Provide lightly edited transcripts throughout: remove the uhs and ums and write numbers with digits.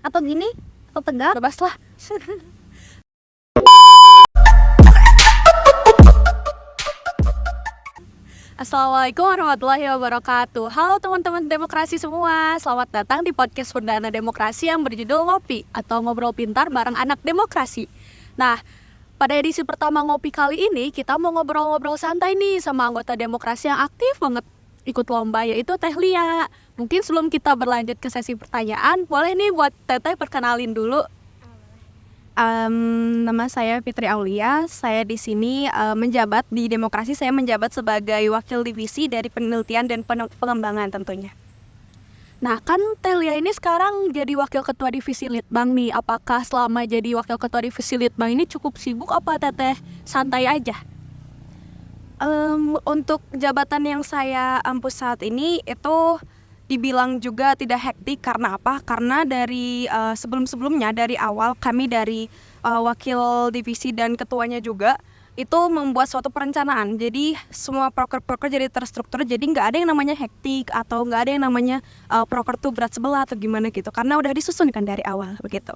Atau gini? Atau tegak? Bebas lah. Assalamualaikum warahmatullahi wabarakatuh. Halo teman-teman demokrasi semua. Selamat datang di podcast perdana demokrasi yang berjudul Ngopi atau Ngobrol Pintar bareng anak demokrasi. Nah, pada edisi pertama Ngopi kali ini kita mau ngobrol-ngobrol santai nih sama anggota demokrasi yang aktif banget ikut lomba, yaitu Teh Lia. Mungkin sebelum kita berlanjut ke sesi pertanyaan, boleh nih buat Teteh perkenalin dulu. Nama saya Fitri Aulia. Saya di sini menjabat di demokrasi. Saya menjabat sebagai wakil divisi dari penelitian dan pengembangan tentunya. Nah, kan Teh Lia ini sekarang jadi wakil ketua divisi Litbang nih. Apakah selama jadi wakil ketua divisi Litbang ini cukup sibuk apa Teteh santai aja? Untuk jabatan yang saya ampuh saat ini itu dibilang juga tidak hektik. Karena apa? Karena dari sebelum-sebelumnya, dari awal kami dari wakil divisi dan ketuanya juga itu membuat suatu perencanaan. Jadi semua proker-proker jadi terstruktur. Jadi nggak ada yang namanya hektik atau nggak ada yang namanya proker tuh berat sebelah atau gimana gitu. Karena udah disusun kan dari awal begitu.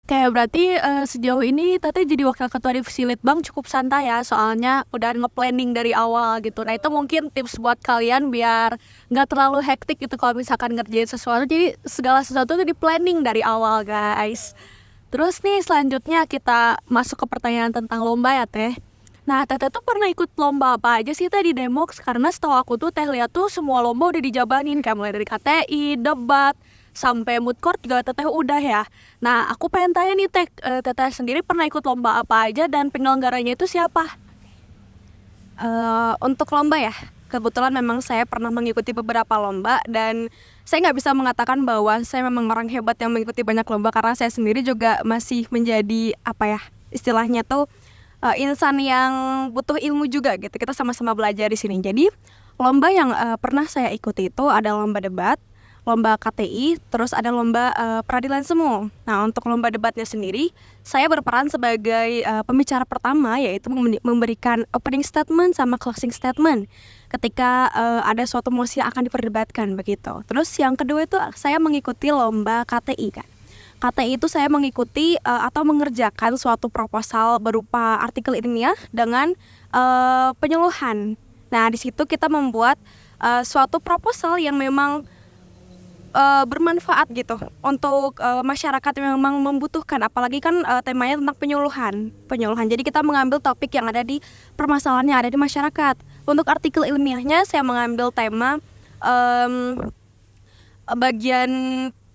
Kayak berarti sejauh ini Teteh jadi wakil ketua divisi Litbang cukup santai ya, soalnya udah nge-planning dari awal gitu. Nah itu mungkin tips buat kalian biar nggak terlalu hektik gitu kalau misalkan ngerjain sesuatu. Jadi segala sesuatu itu di-planning dari awal guys. Terus nih selanjutnya kita masuk ke pertanyaan tentang lomba ya Teh. Nah Teteh tuh pernah ikut lomba apa aja sih Teh di Demox? Karena setahu aku tuh Teh lihat tuh semua lomba udah dijabanin, kayak mulai dari KTI, debat, sampai mood court juga Teteh udah ya. Nah aku pengen tanya nih Teteh sendiri pernah ikut lomba apa aja dan penyelenggaranya itu siapa? Untuk lomba ya, kebetulan memang saya pernah mengikuti beberapa lomba dan saya nggak bisa mengatakan bahwa saya memang orang hebat yang mengikuti banyak lomba, karena saya sendiri juga masih menjadi istilahnya tuh insan yang butuh ilmu juga gitu. Kita sama-sama belajar di sini. Jadi lomba yang pernah saya ikuti itu ada lomba debat, lomba KTI, terus ada lomba peradilan semu. Nah untuk lomba debatnya sendiri, saya berperan sebagai pembicara pertama, yaitu memberikan opening statement sama closing statement ketika ada suatu mosi yang akan diperdebatkan begitu. Terus yang kedua itu saya mengikuti lomba KTI kan. KTI itu saya mengikuti atau mengerjakan suatu proposal berupa artikel ilmiah dengan penyuluhan. Nah di situ kita membuat suatu proposal yang memang bermanfaat gitu untuk masyarakat yang memang membutuhkan, apalagi kan temanya tentang penyuluhan. Jadi kita mengambil topik yang ada di permasalahan yang ada di masyarakat. Untuk artikel ilmiahnya saya mengambil tema bagian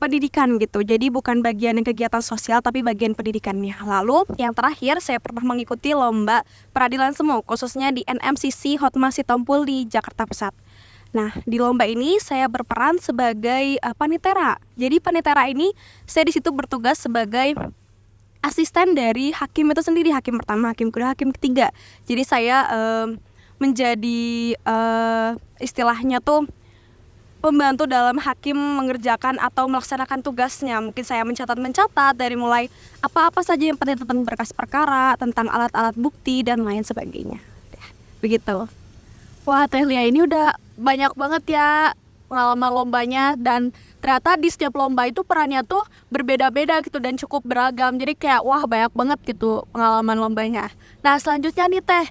pendidikan gitu. Jadi bukan bagian yang kegiatan sosial tapi bagian pendidikannya. Lalu yang terakhir saya pernah mengikuti lomba peradilan semu, khususnya di NMCC Hotma Sitompul di Jakarta Pusat. Nah, di lomba ini saya berperan sebagai panitera. Jadi panitera ini saya di situ bertugas sebagai asisten dari hakim itu sendiri, hakim pertama, hakim kedua, hakim ketiga. Jadi saya menjadi istilahnya tuh pembantu dalam hakim mengerjakan atau melaksanakan tugasnya. Mungkin saya mencatat dari mulai apa-apa saja yang penting tentang berkas perkara, tentang alat-alat bukti dan lain sebagainya. Begitu. Wah Teh Lia ini udah banyak banget ya pengalaman lombanya, dan ternyata di setiap lomba itu perannya tuh berbeda-beda gitu dan cukup beragam. Jadi kayak wah banyak banget gitu pengalaman lombanya. Nah selanjutnya nih Teh,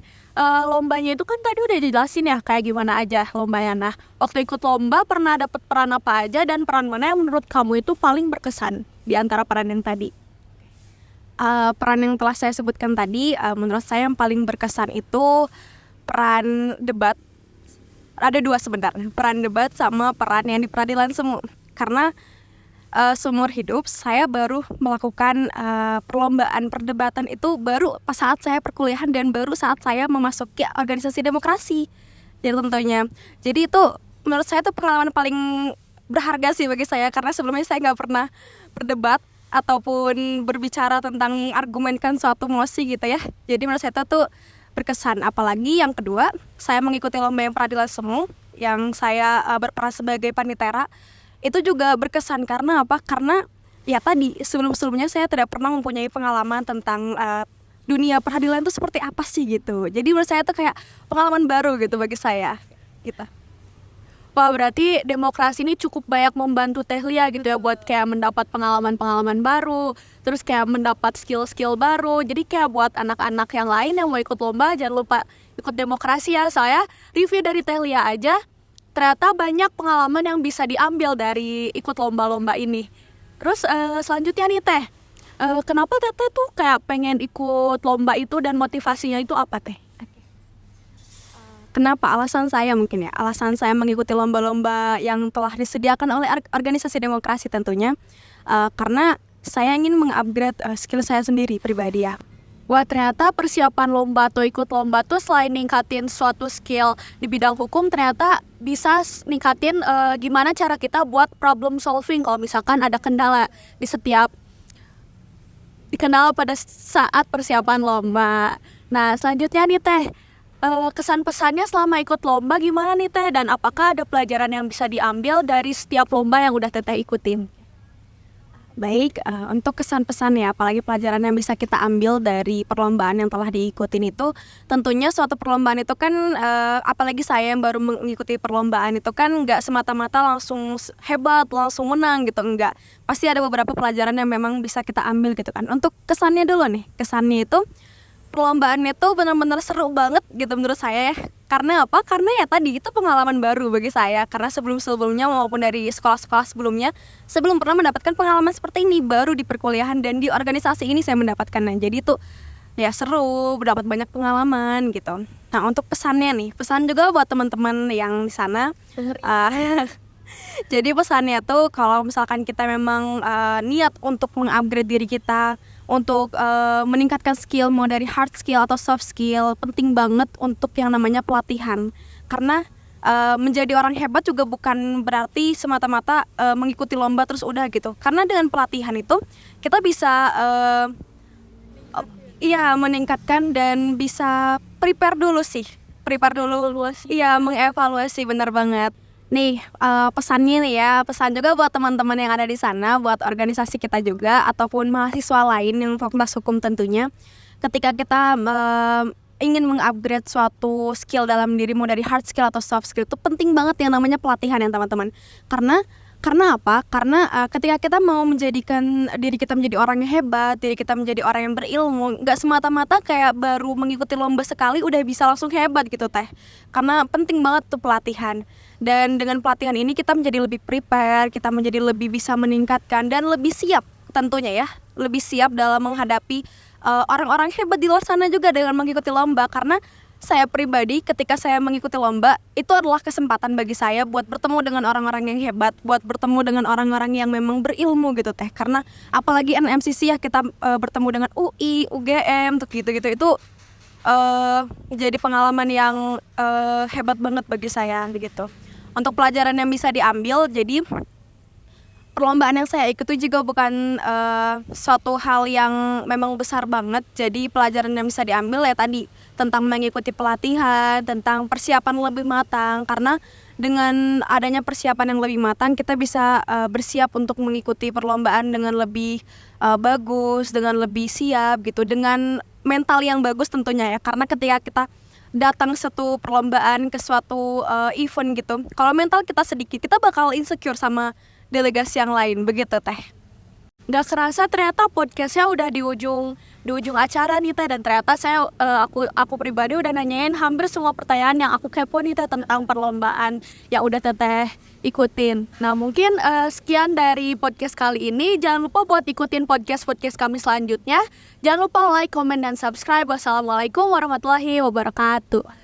lombanya itu kan tadi udah dijelasin ya kayak gimana aja lombanya. Nah waktu ikut lomba pernah dapet peran apa aja dan peran mana yang menurut kamu itu paling berkesan di antara peran yang tadi? Peran yang telah saya sebutkan tadi, menurut saya yang paling berkesan itu peran debat. Ada dua sebenarnya, peran debat sama peran yang di peradilan semu. Karena seumur hidup saya baru melakukan perlombaan perdebatan itu baru pas saat saya perkuliahan dan baru saat saya memasuki organisasi demokrasi. Jadi tentunya, jadi itu menurut saya itu pengalaman paling berharga sih bagi saya, karena sebelumnya saya nggak pernah berdebat ataupun berbicara tentang argumenkan suatu mosi gitu ya. Jadi menurut saya itu tuh berkesan. Apalagi yang kedua, saya mengikuti lomba yang peradilan semu yang saya berperan sebagai panitera. Itu juga berkesan karena apa? Karena ya tadi sebelum-sebelumnya saya tidak pernah mempunyai pengalaman tentang dunia peradilan itu seperti apa sih gitu. Jadi menurut saya itu kayak pengalaman baru gitu bagi saya gitu. Wah, berarti demokrasi ini cukup banyak membantu Teh Lia gitu ya buat kayak mendapat pengalaman-pengalaman baru, terus kayak mendapat skill-skill baru. Jadi kayak buat anak-anak yang lain yang mau ikut lomba jangan lupa ikut demokrasi ya. Soalnya review dari Teh Lia aja ternyata banyak pengalaman yang bisa diambil dari ikut lomba-lomba ini. Terus selanjutnya nih Teh, kenapa Teteh tuh kayak pengen ikut lomba itu dan motivasinya itu apa Teh? Kenapa? Alasan saya mungkin ya. Alasan saya mengikuti lomba-lomba yang telah disediakan oleh organisasi demokrasi tentunya karena saya ingin mengupgrade skill saya sendiri pribadi ya. Wah, ternyata persiapan lomba atau ikut lomba tuh selain ningkatin suatu skill di bidang hukum, ternyata bisa ningkatin gimana cara kita buat problem solving kalau misalkan ada kendala di setiap kendala pada saat persiapan lomba. Nah, selanjutnya nih Teh, kesan pesannya selama ikut lomba gimana nih Teh, dan apakah ada pelajaran yang bisa diambil dari setiap lomba yang udah Teteh ikutin? Baik, untuk kesan-pesan ya, apalagi pelajaran yang bisa kita ambil dari perlombaan yang telah diikutin itu, tentunya suatu perlombaan itu kan, apalagi saya yang baru mengikuti perlombaan itu kan nggak semata-mata langsung hebat, langsung menang gitu, enggak. Pasti ada beberapa pelajaran yang memang bisa kita ambil gitu kan. Untuk kesannya dulu nih, kesannya itu perlombaannya tuh benar-benar seru banget gitu menurut saya ya. Karena apa? Karena ya tadi itu pengalaman baru bagi saya. Karena sebelum-sebelumnya maupun dari sekolah-sekolah sebelumnya, sebelum pernah mendapatkan pengalaman seperti ini, baru di perkuliahan dan di organisasi ini saya mendapatkannya. Jadi itu ya seru, dapat banyak pengalaman gitu. Nah, untuk pesannya nih, pesan juga buat teman-teman yang di sana. Jadi pesannya tuh kalau misalkan kita memang niat untuk mengupgrade diri kita, untuk meningkatkan skill mau dari hard skill atau soft skill, penting banget untuk yang namanya pelatihan. Karena menjadi orang hebat juga bukan berarti semata-mata mengikuti lomba terus udah gitu. Karena dengan pelatihan itu kita bisa meningkatkan dan bisa prepare dulu sih. Iya, mengevaluasi, benar banget. Nih, pesannya nih ya, pesan juga buat teman-teman yang ada di sana, buat organisasi kita juga, ataupun mahasiswa lain yang fakultas hukum tentunya. Ketika kita ingin mengupgrade suatu skill dalam diri, mau dari hard skill atau soft skill, itu penting banget yang namanya pelatihan ya teman-teman. Karena apa? Karena ketika kita mau menjadikan diri kita menjadi orang yang hebat, diri kita menjadi orang yang berilmu, nggak semata-mata kayak baru mengikuti lomba sekali udah bisa langsung hebat gitu Teh. Karena penting banget tuh pelatihan. Dan dengan pelatihan ini kita menjadi lebih prepare, kita menjadi lebih bisa meningkatkan dan lebih siap tentunya ya, lebih siap dalam menghadapi orang-orang hebat di luar sana juga dengan mengikuti lomba. Karena saya pribadi ketika saya mengikuti lomba itu adalah kesempatan bagi saya buat bertemu dengan orang-orang yang hebat, buat bertemu dengan orang-orang yang memang berilmu gitu Teh. Karena apalagi NMCC ya, kita bertemu dengan UI, UGM tuh gitu-gitu, itu jadi pengalaman yang hebat banget bagi saya begitu. Untuk pelajaran yang bisa diambil, jadi perlombaan yang saya ikuti juga bukan suatu hal yang memang besar banget. Jadi pelajaran yang bisa diambil ya tadi tentang mengikuti pelatihan, tentang persiapan lebih matang. Karena dengan adanya persiapan yang lebih matang, kita bisa bersiap untuk mengikuti perlombaan dengan lebih bagus, dengan lebih siap gitu, dengan mental yang bagus tentunya ya. Karena ketika kita datang satu perlombaan ke suatu event gitu, kalau mental kita sedikit, kita bakal insecure sama delegasi yang lain begitu Teh. Gak kerasa ternyata podcastnya udah di ujung acara nih Teh, dan ternyata aku pribadi udah nanyain hampir semua pertanyaan yang aku kepo nih Teh tentang perlombaan yang udah Teteh ikutin. Nah mungkin sekian dari podcast kali ini. Jangan lupa buat ikutin podcast kami selanjutnya. Jangan lupa like, comment, dan subscribe. Wassalamualaikum warahmatullahi wabarakatuh.